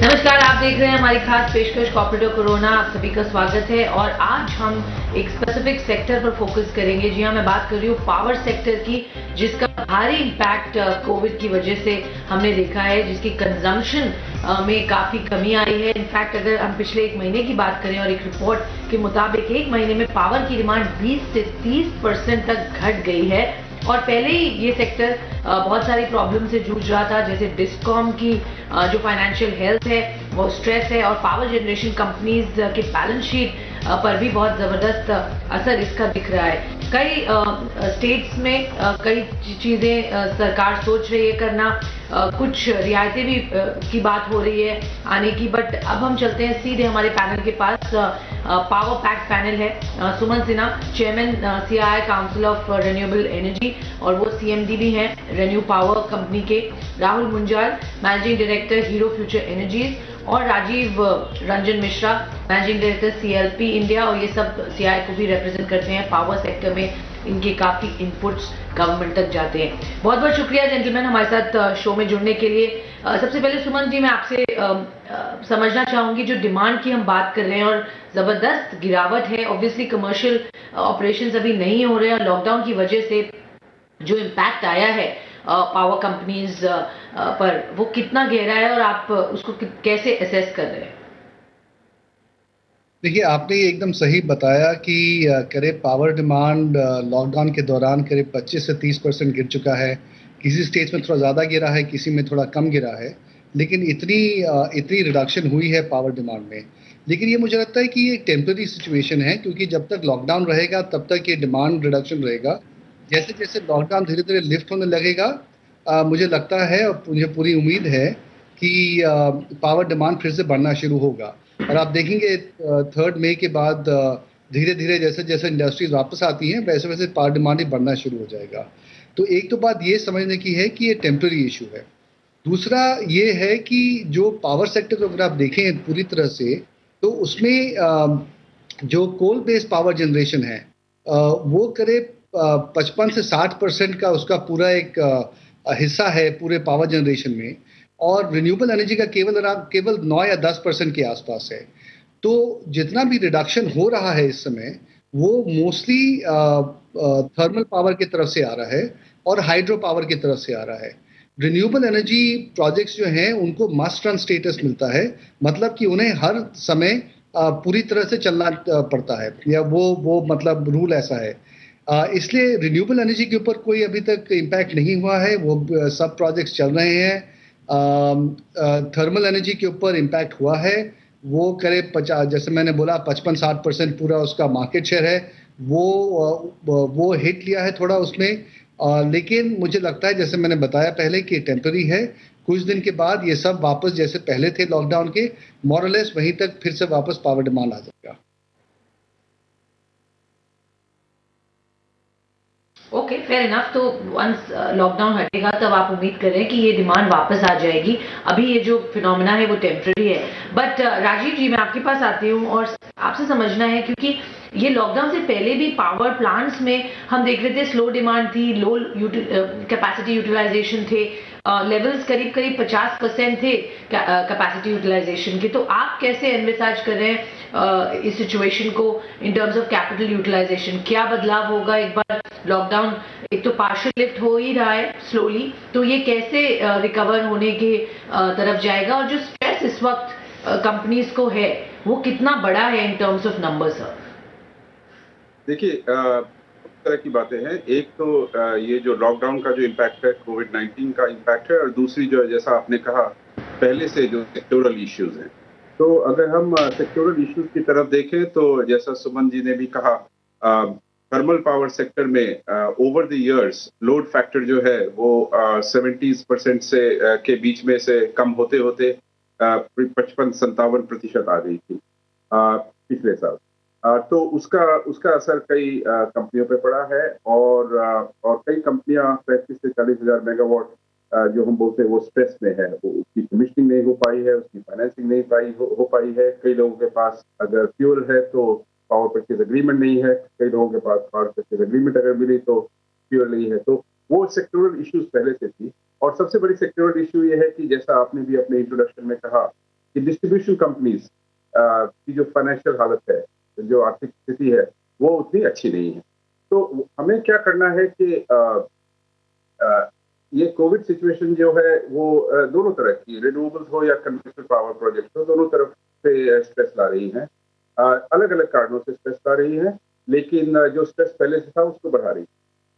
नमस्कार, आप देख रहे हैं हमारी खास पेशकश कॉर्पोरेट कोरोना। आप सभी का स्वागत है और आज हम एक स्पेसिफिक सेक्टर पर फोकस करेंगे। जी हाँ, मैं बात कर रही हूँ पावर सेक्टर की, जिसका भारी इम्पैक्ट कोविड की वजह से हमने देखा है, जिसकी कंजम्पशन में काफ़ी कमी आई है। इनफैक्ट अगर हम पिछले एक महीने की बात करें और एक रिपोर्ट के मुताबिक एक महीने में पावर की डिमांड 20 से 30% तक घट गई है। और पहले ही ये सेक्टर बहुत सारी प्रॉब्लम से जूझ रहा था, जैसे डिस्कॉम की जो फाइनेंशियल हेल्थ है वो स्ट्रेस है, और पावर जनरेशन कंपनीज के बैलेंस शीट पर भी बहुत ज़बरदस्त असर इसका दिख रहा है। कई स्टेट्स में कई चीज़ें सरकार सोच रही है करना, कुछ रियायतें भी की बात हो रही है आने की। बट अब हम चलते हैं सीधे हमारे पैनल के पास। पावर पैक्ट पैनल है। Suman Sinha, chairman CII council of renewable energy, और वो सीएमडी भी हैं रेन्यू पावर कंपनी के। Rahul Munjal, managing director Hero future energies, और Rajiv Ranjan Mishra, managing director CLP India, और ये सब सीआई को भी रिप्रेजेंट करते हैं। पावर सेक्टर में इनके काफ़ी इनपुट्स गवर्नमेंट तक जाते हैं। बहुत बहुत शुक्रिया जेंटलमैन हमारे साथ शो में जुड़ने के लिए। सबसे पहले सुमन जी, मैं आपसे समझना चाहूँगी, जो डिमांड की हम बात कर रहे हैं और ज़बरदस्त गिरावट है। ऑब्वियसली कमर्शियल ऑपरेशंस अभी नहीं हो रहे हैं, और लॉकडाउन की वजह से जो इम्पैक्ट आया है पावर कंपनीज पर, वो कितना गहरा है और आप उसको कैसे असेस कर रहे हैं? देखिए, आपने ये एकदम सही बताया कि करीब पावर डिमांड लॉकडाउन के दौरान करीब 25 से 30% गिर चुका है। किसी स्टेट्स में थोड़ा ज़्यादा गिरा है, किसी में थोड़ा कम गिरा है, लेकिन इतनी रिडक्शन हुई है पावर डिमांड में। लेकिन ये मुझे लगता है कि ये एक टेम्पररी सिचुएशन है, क्योंकि जब तक लॉकडाउन रहेगा तब तक ये डिमांड रिडक्शन रहेगा। जैसे-जैसे लॉकडाउन धीरे-धीरे लिफ्ट होने लगेगा, मुझे लगता है और मुझे पूरी उम्मीद है कि पावर डिमांड फिर से बढ़ना शुरू होगा। और आप देखेंगे 3 मई के बाद धीरे-धीरे जैसे-जैसे इंडस्ट्रीज़ वापस आती हैं, वैसे-वैसे पावर डिमांड भी बढ़ना शुरू हो जाएगा। तो एक तो बात ये समझने की है कि ये टेम्पररी इश्यू है। दूसरा ये है कि जो पावर सेक्टर को अगर आप देखें पूरी तरह से, तो उसमें जो कोल बेस्ड पावर जनरेशन है, वो करीब 55 से 60% का उसका पूरा एक हिस्सा है पूरे पावर जनरेशन में, और रिन्यूएबल एनर्जी का केवल 9 या 10% के आसपास है। तो जितना भी रिडक्शन हो रहा है इस समय, वो मोस्टली थर्मल पावर की तरफ से आ रहा है और हाइड्रो पावर की तरफ से आ रहा है। रिन्यूएबल एनर्जी प्रोजेक्ट्स जो हैं, उनको मस्ट रन स्टेटस मिलता है, मतलब कि उन्हें हर समय पूरी तरह से चलना पड़ता है, या वो मतलब रूल ऐसा है। इसलिए रिन्यूएबल एनर्जी के ऊपर कोई अभी तक इम्पैक्ट नहीं हुआ है, वो सब प्रोजेक्ट्स चल रहे हैं। थर्मल एनर्जी के ऊपर इम्पैक्ट हुआ है, वो करीब 50, जैसे मैंने बोला 55-60% पूरा उसका मार्केट शेयर है, वो हिट लिया है थोड़ा उसमें। लेकिन मुझे लगता है, जैसे मैंने बताया पहले, कि टेम्पररी है। कुछ दिन के बाद ये सब वापस जैसे पहले थे लॉकडाउन के, मोर और लेस वहीं तक फिर से वापस पावर डिमांड आ जाएगा। Okay, fair enough. तो वंस लॉकडाउन हटेगा तब आप उम्मीद कर रहे हैं कि ये डिमांड वापस आ जाएगी। अभी ये जो फिनोमेना है वो टेम्पररी है। बट राजीव जी, मैं आपके पास आती हूँ और आपसे समझना है, क्योंकि ये लॉकडाउन से पहले भी पावर प्लांट्स में हम देख रहे थे स्लो डिमांड थी, लो कैपेसिटी यूटिलाइजेशन थे, लेवल्स करीब करीब 50% थे कैपेसिटी यूटिलाइजेशन के। तो आप कैसे एनविसाज कर रहे हैं इस सिचुएशन को in terms of capital utilization? क्या बदलाव होगा एक बार लॉकडाउन, एक तो पार्शियल लिफ्ट हो ही रहा है स्लोली, तो ये कैसे रिकवर होने के तरफ जाएगा? और जो स्ट्रेस इस वक्त कंपनीज को है, वो कितना बड़ा है इन टर्म्स ऑफ नंबर्स? देखिए, तरह की बातें हैं। एक तो ये जो लॉकडाउन का जो इम्पैक्ट है, कोविड-19 का इम्पैक्ट है, और दूसरी जो है, जैसा आपने कहा, पहले से जो सेक्टोरल इश्यूज़ हैं। तो अगर हम सेक्टोरल इश्यूज़ की तरफ देखें, तो जैसा सुमन जी ने भी कहा, थर्मल पावर सेक्टर में over the years load factor जो है वो 70% से के बीच में से कम होते-होते 55-57% आ गई थी पिछले साल। तो उसका उसका असर कई कंपनियों पे पड़ा है, और कई कंपनियां 35 से 40,000 मेगावाट जो हम बोलते हैं वो स्ट्रेस में है। वो उसकी कमीशनिंग नहीं हो पाई है, उसकी फाइनेंसिंग नहीं हो पाई है। कई लोगों के पास अगर फ्यूल है तो पावर परचेज एग्रीमेंट नहीं है, कई लोगों के पास पावर परचेज एग्रीमेंट अगर मिली तो फ्यूल नहीं है। तो वो सेक्टोरल इश्यूज पहले से थी। और सबसे बड़ी सेक्टोरल इश्यू ये है कि जैसा आपने भी अपने इंट्रोडक्शन में कहा कि डिस्ट्रीब्यूशन कंपनीज की जो फाइनेंशियल हालत है, जो आर्थिक स्थिति है, वो उतनी अच्छी नहीं है। तो हमें क्या करना है कि ये कोविड सिचुएशन जो है वो दोनों तरह की, रिन्यूएबल्स हो या कन्वेंशनल पावर प्रोजेक्ट हो, दोनों तरफ से स्ट्रेस ला रही हैं। अलग अलग कारणों से स्ट्रेस ला रही है, लेकिन जो स्ट्रेस पहले से था उसको बढ़ा रही है।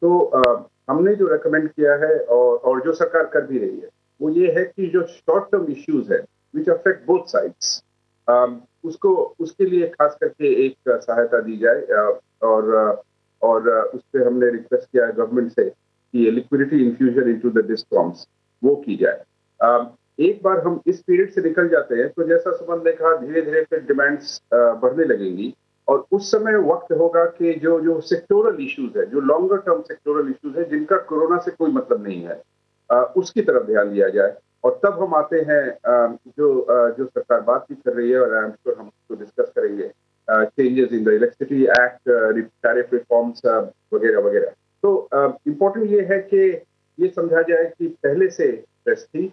तो हमने जो रेकमेंड किया है और जो सरकार कर भी रही है, वो ये है कि जो शॉर्ट टर्म इश्यूज है विच अफेक्ट बोथ साइड्स, उसको उसके लिए खास करके एक सहायता दी जाए, और उस पे हमने रिक्वेस्ट किया है गवर्नमेंट से कि liquidity infusion into the discoms वो की जाए। एक बार हम इस पीरियड से निकल जाते हैं तो जैसा सुमन ने कहा, धीरे धीरे फिर डिमांड्स बढ़ने लगेंगी, और उस समय वक्त होगा कि जो जो सेक्टोरल इश्यूज है, जो लॉन्गर टर्म सेक्टोरल इश्यूज है, जिनका कोरोना से कोई मतलब नहीं है, उसकी तरफ ध्यान दिया जाए। और तब हम आते हैं जो सरकार बात भी कर रही है, और आई एम श्योर हम उसको डिस्कस करेंगे, changes in the electricity act, tariff reforms वगैरह वगैरह। तो इम्पोर्टेंट ये है कि ये समझा जाए कि पहले से स्ट्रेस थी,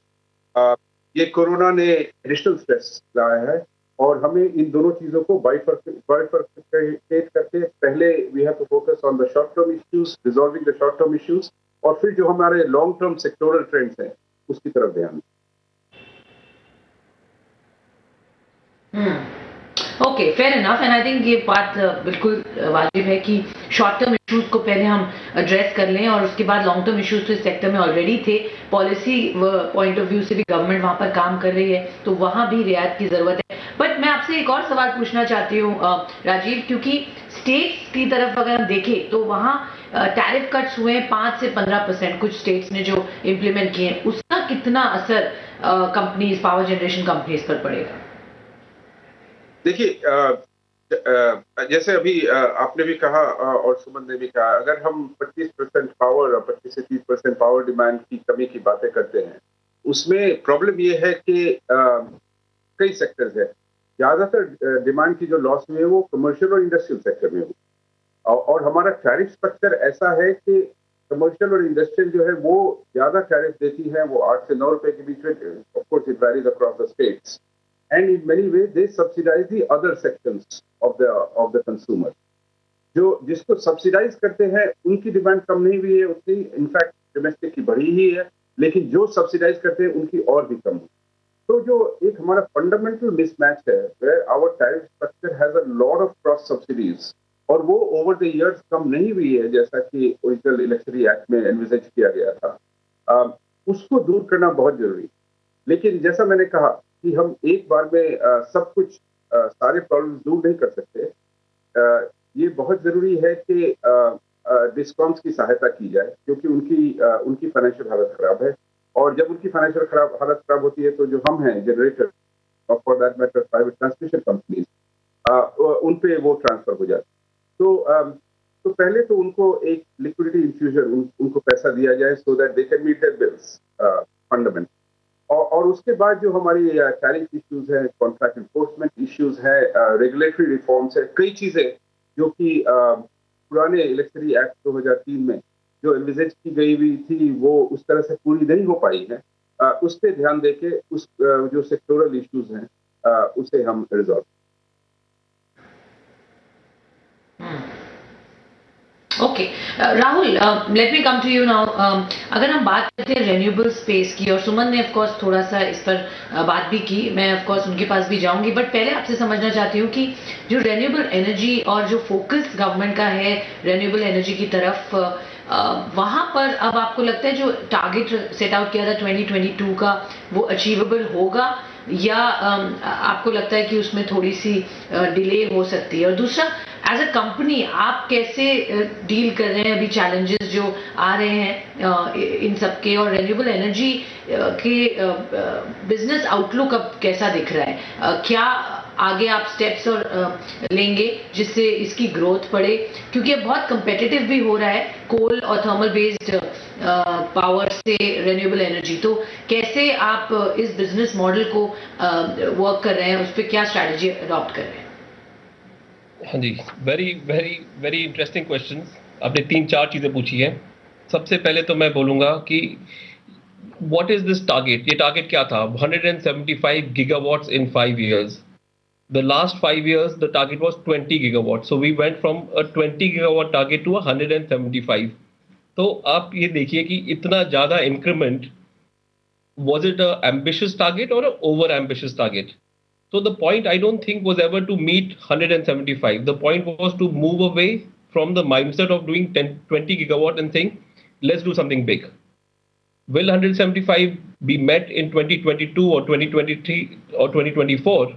ये कोरोना ने एडिशनल स्ट्रेस लाया है, और हमें इन दोनों चीजों को बाइफरकेट करके पहले we have to focus on the short term issues, resolving the short term issues, और फिर जो हमारे लॉन्ग टर्म सेक्टोरल ट्रेंड्स हैं उसकी तरफ ध्यान। Okay, fair enough, and I think ये बात बिल्कुल वाजिब है कि शॉर्ट टर्म इश्यूज को पहले हम एड्रेस कर लें, और उसके बाद लॉन्ग टर्म इश्यूज तो इस सेक्टर में ऑलरेडी थे, पॉलिसी पॉइंट ऑफ व्यू से भी गवर्नमेंट वहां पर काम कर रही है, तो वहां भी रियायत की जरूरत है। बट मैं आपसे एक और सवाल पूछना चाहती हूँ राजीव, क्योंकि स्टेट्स की तरफ अगर हम देखें तो वहां टैरिफ कट्स हुए 5 से 15%, कुछ स्टेट्स ने जो इम्प्लीमेंट किए, उसका कितना असर कंपनीज, पावर जनरेशन कंपनीज पर पड़ेगा? देखिए, जैसे अभी आपने भी कहा और सुमन ने भी कहा, अगर हम 25% पावर, 25 से 30% पावर डिमांड की कमी की बातें करते हैं, उसमें प्रॉब्लम ये है कि कई सेक्टर्स है, ज्यादातर डिमांड की जो लॉस हुई है वो कमर्शियल और इंडस्ट्रियल सेक्टर में हुई, और हमारा टैरिफ स्ट्रक्चर ऐसा है कि कमर्शियल और इंडस्ट्रियल जो है वो ज्यादा टैरिफ देती है, वो 8 से 9 रुपए के बीच में, of course it varies across the states, and in many ways they subsidize the other sections of the consumer. जो जिसको सब्सिडाइज करते हैं उनकी डिमांड कम नहीं हुई है उतनी, इनफैक्ट डोमेस्टिक की बढ़ी ही है, लेकिन जो सब्सिडाइज करते हैं उनकी और भी कम हुई। तो जो एक हमारा फंडामेंटल मिसमैच है, where our tariff structure has a lot of cross subsidies, और वो ओवर द इयर्स कम नहीं हुई है जैसा कि ओरिजिनल इलेक्ट्रिसिटी एक्ट में एनविसेज किया गया था। उसको दूर करना बहुत जरूरी। लेकिन जैसा मैंने कहा कि हम एक बार में सब कुछ, सारे प्रॉब्लम्स दूर नहीं कर सकते। ये बहुत जरूरी है कि डिस्कॉम्स की सहायता की जाए, क्योंकि उनकी फाइनेंशियल हालत खराब है, और जब उनकी फाइनेंशियल हालत खराब होती है तो जो हम हैं जनरेटर, और for that matter private transmission companies, उन पे वो ट्रांसफर हो जाती है। तो पहले तो उनको एक लिक्विडिटी इन्फ्यूजन, उनको पैसा दिया जाए so that they can meet their bills fundamental, और उसके बाद जो हमारी टैरिफ इश्यूज है, कॉन्ट्रैक्ट इन्फोर्समेंट इश्यूज है, रेगुलेटरी रिफॉर्म्स है, कई चीजें जो कि पुराने इलेक्ट्रिसिटी एक्ट 2003 में जो एनविसेज की गई हुई थी वो उस तरह से पूरी नहीं हो पाई है, उस पर ध्यान देके उस जो सेक्टोरल इश्यूज हैं उसे हम resolve. Okay Rahul, let me come to you now. अगर हम बात करते हैं रेन्यूएबल स्पेस की, और सुमन ने ऑफ कोर्स थोड़ा सा इस पर बात भी की, मैं ऑफ कोर्स उनके पास भी जाऊंगी, बट पहले आपसे समझना चाहती हूँ कि जो रेन्यूएबल एनर्जी और जो फोकस गवर्नमेंट का है रेन्यूएबल एनर्जी की तरफ, वहां पर अब आपको लगता है जो टारगेट सेट आउट किया था 2022 का, वो अचीवेबल होगा, या आपको लगता है कि उसमें थोड़ी सी डिले हो सकती है? और दूसरा, एज अ कंपनी आप कैसे डील कर रहे हैं अभी चैलेंजेस जो आ रहे हैं इन सब के, और रेन्यूएबल एनर्जी के बिजनेस आउटलुक अब कैसा दिख रहा है? क्या आगे आप स्टेप्स और लेंगे जिससे इसकी ग्रोथ बढ़े, क्योंकि अब बहुत कंपेटिटिव भी हो रहा है कोल और थर्मल बेस्ड पावर से रेन्यूएबल एनर्जी, तो कैसे आप इस बिजनेस मॉडल को वर्क कर रहे हैं, उस पर क्या स्ट्रैटेजी अडॉप्ट कर रहे हैं? हाँ जी, very very very interesting questions. आपने 3-4 चीज़ें पूछी हैं। सबसे पहले तो मैं बोलूँगा कि what is this target? ये target क्या था? 175 gigawatts in 5 years. The last 5 years, the target was 20 gigawatts. So we went from a 20 gigawatt target to 175. तो आप ये देखिए कि इतना ज़्यादा increment, was it a ambitious target or an over ambitious target? So the point I don't think was ever to meet 175. The point was to move away from the mindset of doing 20 gigawatt and saying, let's do something big. Will 175 be met in 2022 or 2023 or 2024?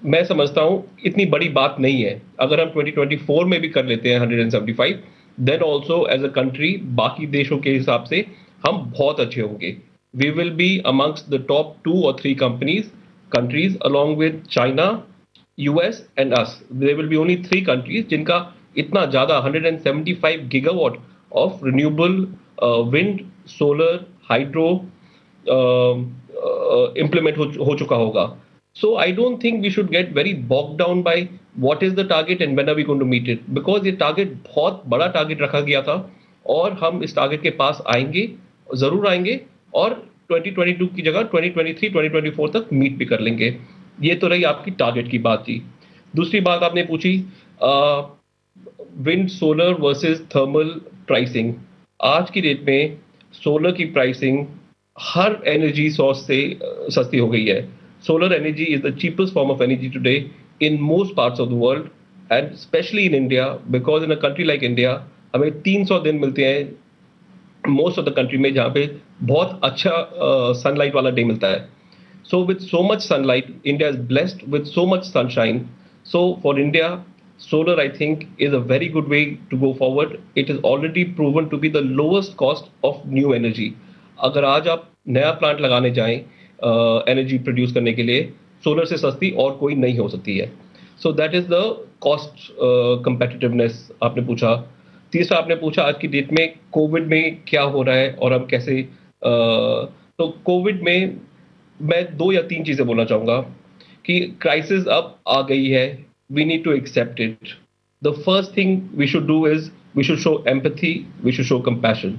मैं समझता हूँ इतनी बड़ी बात नहीं है. अगर हम 2024 में भी कर लेते हैं 175, then also as a country बाकी देशों के हिसाब से हम बहुत अच्छे होंगे. We will be amongst the top 2 or 3 countries along with China, US and us. There will be only 3 countries जिनका इतना ज़्यादा 175 gigawatt of renewable wind, solar, hydro implement हो चुका होगा. So I don't think we should get very bogged down by what is the target and when are we going to meet it, because ये target बहुत बड़ा target रखा गया था और हम इस target के पास आएंगे, जरूर आएंगे और 2022 की जगह 2023, 2024 तक मीट भी कर लेंगे. ये तो रही आपकी टारगेट की बात थी. दूसरी बात आपने पूछी wind, solar versus thermal pricing. आज की डेट में सोलर की प्राइसिंग हर एनर्जी सोर्स से सस्ती हो गई है. Solar energy is the cheapest form of energy today in most parts of the world and especially in India, because in a country like India हमें 300 दिन मिलते हैं most of the country में, जहाँ पे बहुत अच्छा sunlight वाला day मिलता है. So with so much sunlight, India is blessed with so much sunshine. So for India, solar I think is a very good way to go forward. It is already proven to be the lowest cost of new energy. अगर आज आप नया plant लगाने जाएं energy produce करने के लिए, solar से सस्ती और कोई नहीं हो सकती है. So that is the cost competitiveness आपने पूछा. तीसरा आपने पूछा आज की डेट में कोविड में क्या हो रहा है और हम कैसे तो कोविड में मैं 2 या 3 चीजें बोलना चाहूंगा कि क्राइसिस अब आ गई है. We need to accept it. The first thing we should do is we should show empathy, we should show compassion.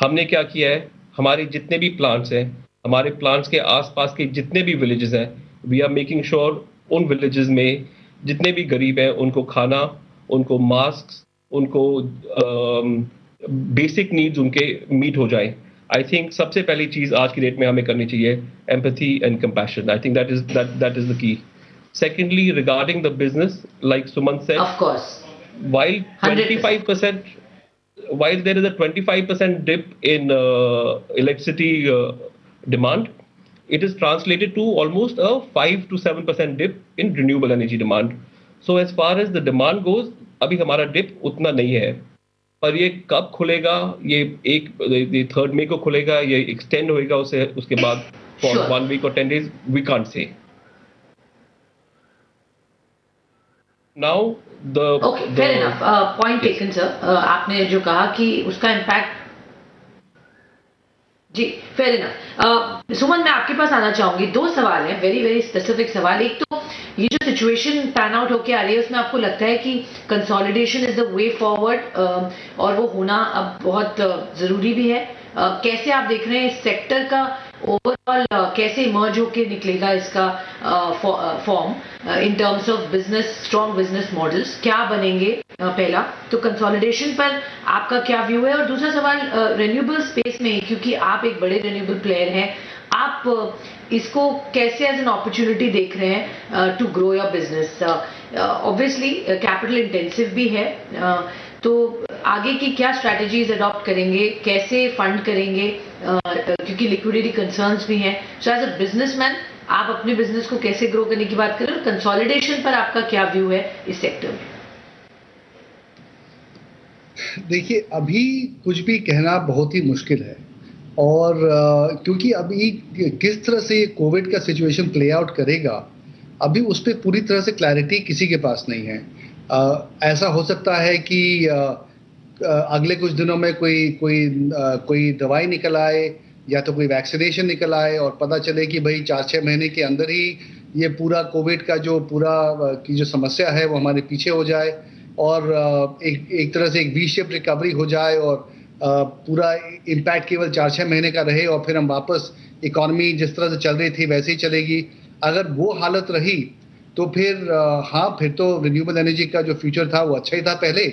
हमने क्या किया है, हमारे जितने भी प्लांट्स हैं, हमारे प्लांट्स के आसपास के जितने भी विलेजेस हैं, वी आर मेकिंग श्योर उन विलेजेस में जितने भी गरीब हैं उनको खाना, उनको मास्क, उनको बेसिक नीड्स उनके मीट हो जाए. आई थिंक सबसे पहली चीज आज की डेट में हमें करनी चाहिए empathy and compassion. I think that is the key. Secondly, regarding the business, like Suman said, of course, while 25% while there is a 25% dip in electricity demand, it is translated to almost a 5 to 7% dip in renewable energy demand. So as far as the demand goes, अभी हमारा dip उतना नहीं है, पर ये कब खुलेगा, ये 3rd May को खुलेगा, ये extend होएगा उसके बाद for Sure. 1 week or 10 days, we can't say. Now okay, fair enough, point taken sir. आपने जो कहा कि उसका इम्पैक्ट, जी फेयर इनफ. सुमन, मैं आपके पास आना चाहूंगी. 2 सवाल हैं, वेरी वेरी स्पेसिफिक सवाल. एक तो ये जो सिचुएशन पैन आउट होके आ रही है, उसमें आपको लगता है कि consolidation is the way forward और वो होना अब बहुत जरूरी भी है. कैसे आप देख रहे हैं इस सेक्टर का ओवरऑल, कैसे इमर्ज होके निकलेगा इसका form in terms of business, strong business models क्या बनेंगे? पहला तो कंसोलिडेशन पर आपका क्या व्यू है. और दूसरा सवाल रिन्यूएबल स्पेस में, क्योंकि आप एक बड़े रिन्यूएबल प्लेयर हैं, आप इसको कैसे एज एन अपॉर्चुनिटी देख रहे हैं to grow your business? Obviously capital intensive भी है, तो आगे की क्या स्ट्रैटेजीज अडॉप्ट करेंगे, कैसे फंड करेंगे, क्योंकि लिक्विडिटी कंसर्न्स भी हैं. सो एज अ बिजनेसमैन आप अपने बिजनेस को कैसे ग्रो करने की बात करें, और कंसोलिडेशन पर आपका क्या व्यू है इस सेक्टर में? देखिए, अभी कुछ भी कहना बहुत ही मुश्किल है, और क्योंकि अभी किस तरह से कोविड का सिचुएशन प्ले आउट करेगा, अभी उस पर पूरी तरह से क्लैरिटी किसी के पास नहीं है. ऐसा हो सकता है कि अगले कुछ दिनों में कोई दवाई निकल आए या तो कोई वैक्सीनेशन निकल आए और पता चले कि भाई 4-6 महीने के अंदर ही ये पूरा कोविड का जो की जो समस्या है वो हमारे पीछे हो जाए, और एक तरह से एक वी शेप रिकवरी हो जाए, और पूरा इम्पैक्ट केवल 4-6 महीने का रहे और फिर हम वापस इकोनॉमी जिस तरह से चल रही थी वैसे ही चलेगी। अगर वो हालत रही तो फिर हाँ, फिर तो रिन्यूएबल एनर्जी का जो फ्यूचर था वो अच्छा ही था पहले,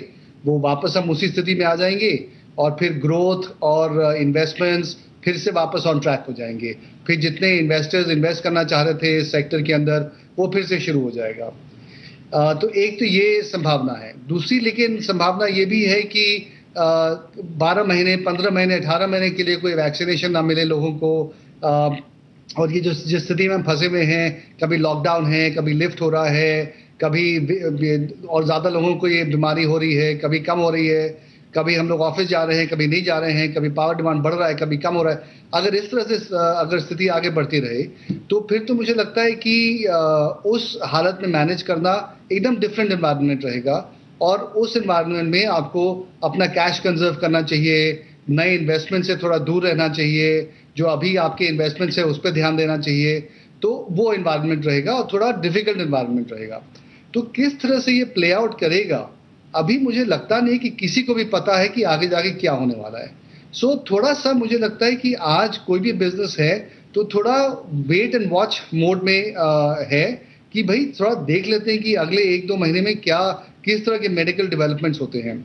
वो वापस हम उसी स्थिति में आ जाएंगे और फिर ग्रोथ और इन्वेस्टमेंट्स फिर से वापस ऑन ट्रैक हो जाएंगे। फिर जितने इन्वेस्टर्स इन्वेस्ट करना चाह रहे थे इस सेक्टर के अंदर वो फिर से शुरू हो जाएगा। तो एक तो ये संभावना है। दूसरी लेकिन संभावना ये भी है कि 12 महीने, 15 महीने, 18 महीने के लिए कोई वैक्सीनेशन ना मिले लोगों को, और ये जो जिस स्थिति में हम फंसे हुए हैं, कभी लॉकडाउन है, कभी लिफ्ट हो रहा है, कभी और ज़्यादा लोगों को ये बीमारी हो रही है, कभी कम हो रही है, कभी हम लोग ऑफिस जा रहे हैं, कभी नहीं जा रहे हैं, कभी पावर डिमांड बढ़ रहा है, कभी कम हो रहा है। अगर इस तरह से अगर स्थिति आगे बढ़ती रहे तो फिर तो मुझे लगता है कि उस हालत में मैनेज करना एकदम डिफरेंट एनवायरनमेंट रहेगा और उस एनवायरनमेंट में आपको अपना कैश कंजर्व करना चाहिए, नए इन्वेस्टमेंट से थोड़ा दूर रहना चाहिए, जो अभी आपके इन्वेस्टमेंट्स है उस पर ध्यान देना चाहिए। तो वो एनवायरनमेंट रहेगा और थोड़ा डिफिकल्ट एनवायरनमेंट रहेगा। तो किस तरह से ये प्ले आउट करेगा अभी मुझे लगता नहीं कि किसी को भी पता है कि आगे जाके क्या होने वाला है। सो थोड़ा सा मुझे लगता है कि आज कोई भी बिजनेस है तो थोड़ा वेट एंड वॉच मोड में है कि भाई थोड़ा देख लेते हैं कि अगले 1-2 महीने में क्या किस तरह के मेडिकल डेवलपमेंट्स होते हैं।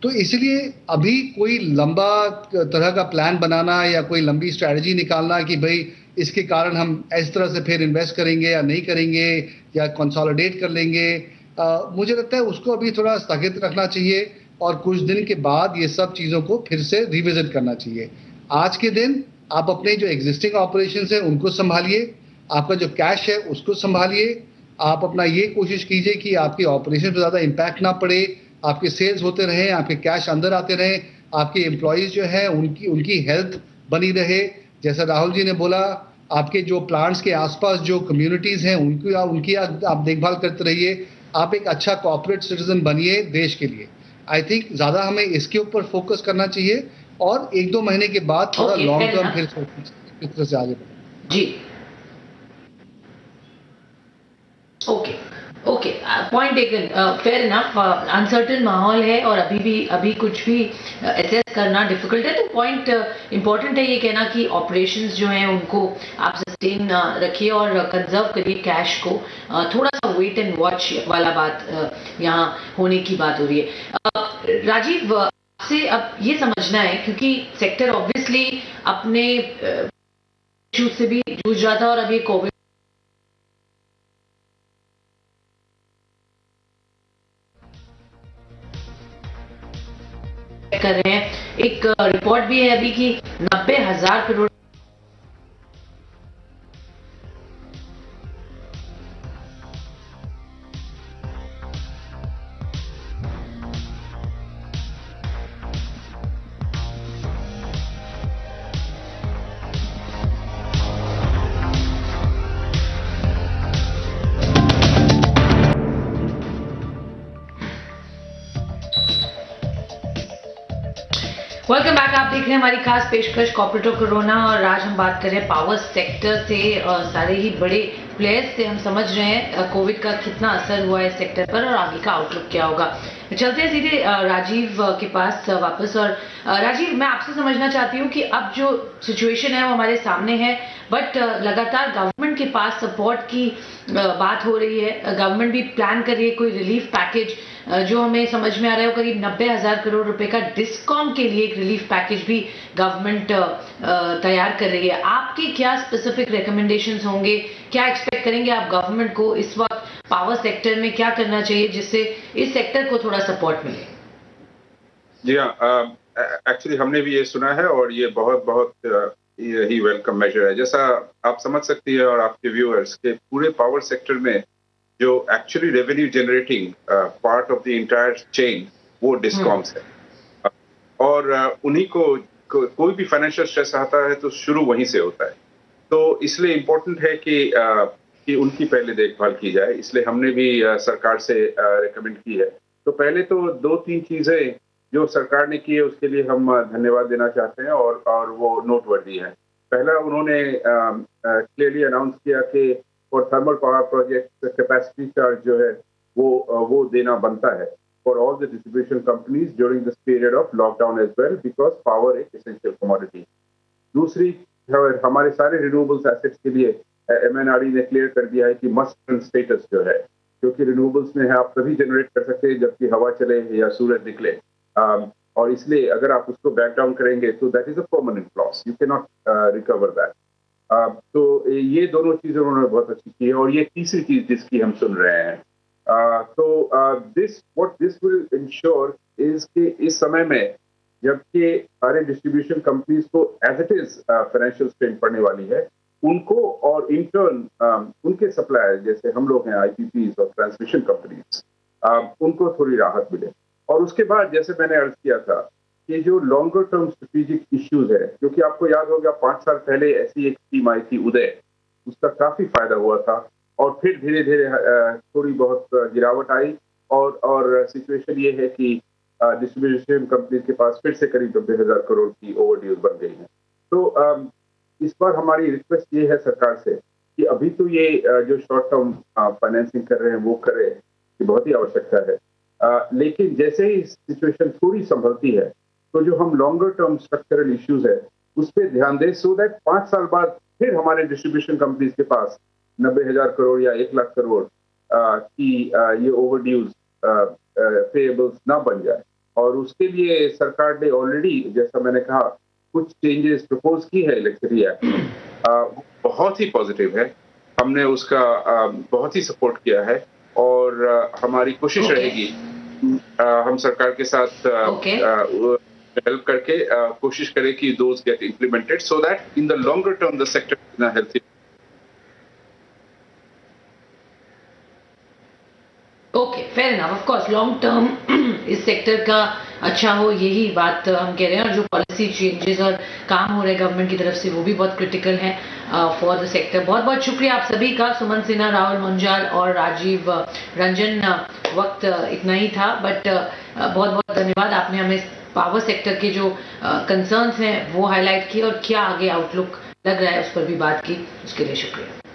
तो इसलिए अभी कोई लंबा तरह का प्लान बनाना या कोई लंबी स्ट्रैटेजी निकालना कि भाई इसके कारण हम इस तरह से फिर इन्वेस्ट करेंगे या नहीं करेंगे या कंसोलिडेट कर लेंगे, मुझे लगता है उसको अभी थोड़ा स्थगित रखना चाहिए और कुछ दिन के बाद ये सब चीज़ों को फिर से रिविजिट करना चाहिए। आज के दिन आप अपने जो एग्जिस्टिंग ऑपरेशंस हैं उनको संभालिए, आपका जो कैश है उसको संभालिए, आप अपना ये कोशिश कीजिए कि आपके ऑपरेशन पर ज़्यादा इम्पैक्ट ना पड़े, आपके सेल्स होते रहें, आपके कैश अंदर आते रहें, आपके एम्प्लॉयज़ जो हैं उनकी हेल्थ बनी रहे। जैसा राहुल जी ने बोला, आपके जो प्लांट्स के आसपास जो कम्युनिटीज़ हैं उनकी आप देखभाल करते रहिए। आप एक अच्छा कॉर्पोरेट सिटीजन बनिए देश के लिए। आई थिंक ज़्यादा हमें इसके ऊपर फोकस करना चाहिए और 1-2 महीने के बाद थोड़ा Okay, long fair term enough. फिर सोच किस तरह से आगे बढ़ें। जी, okay, okay, point taken, fair enough. Uncertain माहौल है और अभी कुछ भी असेस करना डिफिकल्ट है, तो पॉइंट इम्पोर्टेंट है ये कहना कि ऑपरेशंस जो हैं उनको आप सस्टेन रखिए और कंजर्व करिए कैश को। थोड़ा सा वेट एंड वॉच वाला बात यहाँ होने की बात हो रही है। राजीव, आपसे अब ये समझना है क्योंकि सेक्टर ऑब्वियसली अपने इश्यूज से भी जूझ रहा था और अभी कोविड कर रहे हैं। एक रिपोर्ट भी है अभी कि 90,000 करोड़ वेलकम बैक। आप देख रहे हैं हमारी खास पेशकश कॉर्पोरेट ऑफ कोरोना और आज हम बात कर रहे हैं पावर सेक्टर से। सारे ही बड़े प्लेयर्स से हम समझ रहे हैं कोविड का कितना असर हुआ है इस सेक्टर पर और आगे का आउटलुक क्या होगा। चलते हैं सीधे राजीव के पास वापस। और राजीव, मैं आपसे समझना चाहती हूँ कि अब जो सिचुएशन है वो हमारे सामने है, बट लगातार गवर्नमेंट के पास सपोर्ट की बात हो रही है। गवर्नमेंट भी प्लान कर रही है कोई रिलीफ पैकेज, जो हमें समझ में आ रहा है वो करीब 90,000 करोड़ रुपए का डिस्कॉम के लिए एक रिलीफ पैकेज भी गवर्नमेंट तैयार कर रही है। आपके क्या स्पेसिफिक रिकमेंडेशंस होंगे, क्या एक्सपेक्ट करेंगे आप गवर्नमेंट को इस वक्त पावर सेक्टर में क्या करना चाहिए जिससे इस सेक्टर को थोड़ा सपोर्ट मिले? जी हाँ, एक्चुअली हमने भी ये सुना है और ये बहुत बहुत यही वेलकम मेजर है। जैसा आप समझ सकती है और आपके व्यूअर्स के पूरे पावर सेक्टर में जो actually revenue generating part of the entire chain वो डिस्कॉम्स है और उन्हीं कोई भी फाइनेंशियल स्ट्रेस आता है तो शुरू वहीं से होता है। तो इसलिए इम्पोर्टेंट है कि उनकी पहले देखभाल की जाए। इसलिए हमने भी सरकार से रिकमेंड की है। तो पहले तो 2-3 चीजें जो सरकार ने की है उसके लिए हम धन्यवाद देना चाहते हैं और वो नोटवर्दी है। पहला, उन्होंने क्लियरली अनाउंस किया कि for thermal power project capacity charge जो है वो देना बनता है for all the distribution companies during this period of lockdown as well, because power is essential commodity. दूसरी हमारे सारे रिन्यूएबल्स एसेट्स के लिए MNRE ने क्लियर कर दिया है कि मस्ट रन स्टेटस जो है, क्योंकि रिन्यूएबल्स में है आप तभी जनरेट कर सकते हैं जबकि हवा चले या सूरज निकले, और इसलिए अगर आप उसको बैक डाउन करेंगे तो that is a permanent loss, you can not recover that. तो ये दोनों चीजें उन्होंने बहुत अच्छी की है। और ये तीसरी चीज जिसकी हम सुन रहे हैं, दिस विल इंश्योर इज कि इस समय में जबकि सारे डिस्ट्रीब्यूशन कंपनीज को as it is financial strain पड़ने वाली है, उनको और इंटर्न उनके सप्लायर जैसे हम लोग हैं IPPs और ट्रांसमिशन कंपनीज, उनको थोड़ी राहत मिले। और उसके बाद जैसे मैंने अर्ज किया था कि जो लॉन्गर टर्म स्ट्रेटेजिक इश्यूज है, क्योंकि आपको याद होगा 5 साल पहले ऐसी एक स्कीम आई थी उदय, उसका काफी फायदा हुआ था और फिर धीरे धीरे थोड़ी बहुत गिरावट आई और सिचुएशन ये है कि डिस्ट्रीब्यूशन कंपनी के पास फिर से करीब 90,000 करोड़ की ओवरड्यूज बन गई है। तो इस बार हमारी रिक्वेस्ट ये है सरकार से कि अभी तो ये जो शॉर्ट टर्म फाइनेंसिंग कर रहे हैं वो कर रहे हैं, ये बहुत ही आवश्यकता है, लेकिन जैसे ही सिचुएशन थोड़ी संभलती है तो जो हम लॉन्गर टर्म स्ट्रक्चरल इश्यूज है उस पर ध्यान दें, सो दैट 5 साल बाद फिर हमारे डिस्ट्रीब्यूशन कंपनीज के पास 90,000 करोड़ या 1 लाख करोड़ की ये ओवरड्यूज पेएबल्स ना बन जाए। और उसके लिए सरकार ने ऑलरेडी, जैसा मैंने कहा, कुछ चेंजेस प्रपोज की है इलेक्ट्रिसिटी एक्ट, बहुत ही पॉजिटिव है, हमने उसका बहुत ही सपोर्ट किया है और हमारी कोशिश रहेगी हम सरकार के साथ हेल्प करके कोशिश करें कि those get implemented so that in the longer term the sector in a healthy. Okay, fair enough, of course long term इस सेक्टर का अच्छा हो, यही बात हम कह रहे हैं। और जो पॉलिसी चेंजेस और काम हो रहे हैं गवर्नमेंट की तरफ से वो भी बहुत क्रिटिकल है फॉर द सेक्टर। बहुत बहुत शुक्रिया आप सभी का, सुमन सिन्हा, राहुल मुंजाल और राजीव रंजन। वक्त इतना ही था, बट बहुत बहुत धन्यवाद, आपने हमें पावर सेक्टर के जो कंसर्न्स हैं वो हाईलाइट किए और क्या आगे आउटलुक लग रहा है उस पर भी बात की, उसके लिए शुक्रिया।